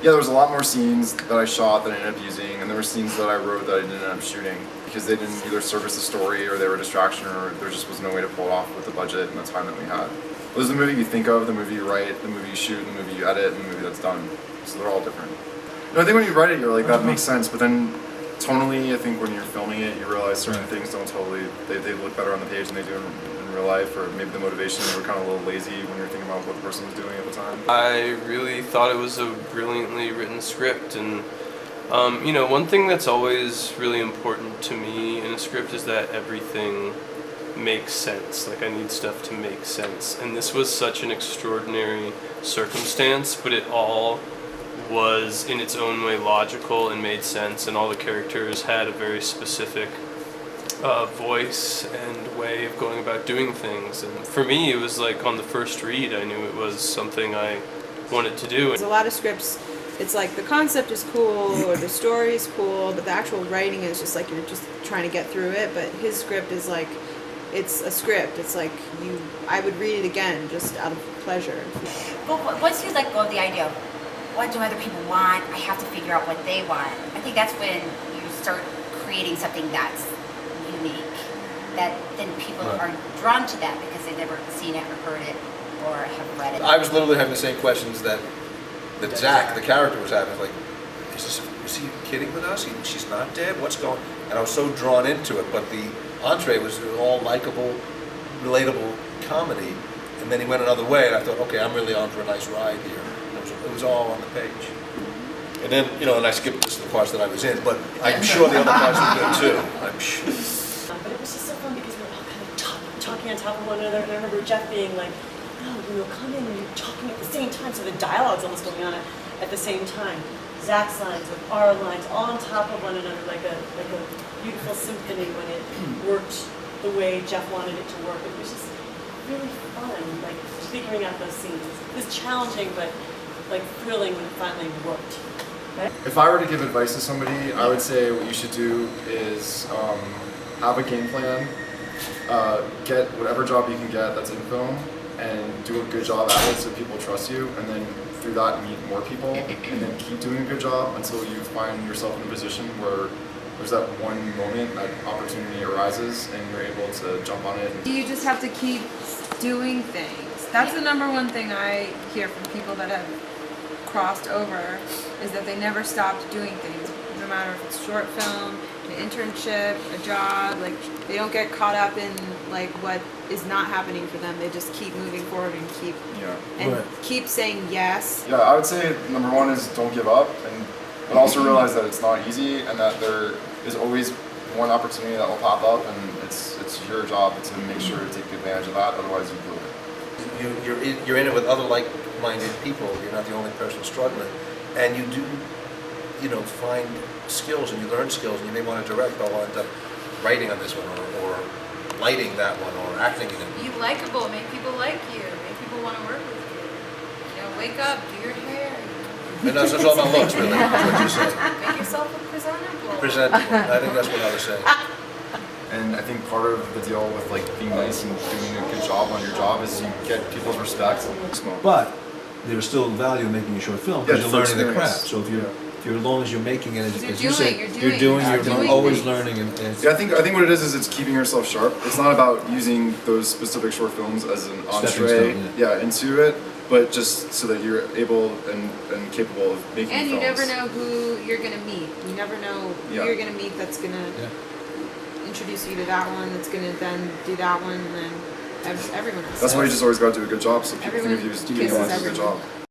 Yeah, there was a lot more scenes that I shot that I ended up using, and there were scenes that I wrote that I didn't end up shooting because they didn't either service the story or they were a distraction or there just was no way to pull it off with the budget and the time that we had. There's the movie you think of, the movie you write, the movie you shoot, the movie you edit, and the movie that's done. So they're all different. I think when you write it, you're like, that makes sense, but then tonally, I think when you're filming it, you realize certain things don't totally, they look better on the page than they do in real life, or maybe the motivation, you were kind of a little lazy when you're thinking about what the person was doing at the time. I really thought it was a brilliantly written script, and you know, one thing that's always really important to me in a script is that everything makes sense. Like, I need stuff to make sense, and this was such an extraordinary circumstance, but it all was in its own way logical and made sense, and all the characters had a very specific voice and way of going about doing things. And for me, it was like on the first read, I knew it was something I wanted to do. There's a lot of scripts, it's like the concept is cool or the story is cool, but the actual writing is just like you're just trying to get through it. But his script is like, it's a script. It's like I would read it again just out of pleasure. But once you let go of the idea of what do other people want, I have to figure out what they want. I think that's when you start creating something that's unique, that then people are drawn to that because they've never seen it or heard it or have read it. I was literally having the same questions that Zach, the character, was having. Like, is he kidding with us? She's not dead? What's going on? And I was so drawn into it, but the entree was all likable, relatable comedy. And then he went another way, and I thought, okay, I'm really on for a nice ride here. It was all on the page. And then, you know, and I skipped just the parts that I was in, but I'm sure the other parts were good too. I'm sure. But it was just so fun because we were all kind of talking on top of one another. And I remember Jeff being like, no, you know, come in and you're talking at the same time. So the dialogue's almost going on at the same time. Zach's lines with our lines all on top of one another like a beautiful symphony when it worked the way Jeff wanted it to work. It was just really fun, like figuring out those scenes. It was challenging, but like thrilling when it finally worked. Right? If I were to give advice to somebody, I would say what you should do is have a game plan, get whatever job you can get that's in film, and do a good job at it so people trust you, and then through that meet more people, and then keep doing a good job until you find yourself in a position where there's that one moment, that opportunity arises, and you're able to jump on it. You just have to keep doing things. That's the number one thing I hear from people that have crossed over, is that they never stopped doing things. No matter if it's short film, an internship, a job, like they don't get caught up in like what is not happening for them. They just keep moving forward and keep saying yes. Yeah, I would say number one is don't give up, but also realize that it's not easy and that there is always one opportunity that will pop up, and it's your job to make sure to take advantage of that. Otherwise, you blew it. You're in it with other like-minded people. You're not the only person struggling, and you do, you know, find skills and you learn skills, and you may want to direct. I'll end up writing on this one, or lighting that one, or acting in it. Be likable, make people like you, make people want to work with you. You know, wake up, do your hair. And that's all about looks, really. That's what you're saying. Make yourself look presentable. Presentable. I think that's what I was saying. And I think part of the deal with like being nice and doing a good job on your job is you get people's respect. But there's still value in making a short film because you're learning the craft. So if you're as long as you're making it, as you say, you're always learning. Yeah, I think what it is it's keeping yourself sharp. It's not about using those specific short films as an entree, into it, but just so that you're able and capable of making And films. you never know who you're gonna meet. You never know who you're gonna meet that's gonna introduce you to that one, that's gonna then do that one, and then everyone else. That's why you just always got to do a good job, so people think of you as doing a good job.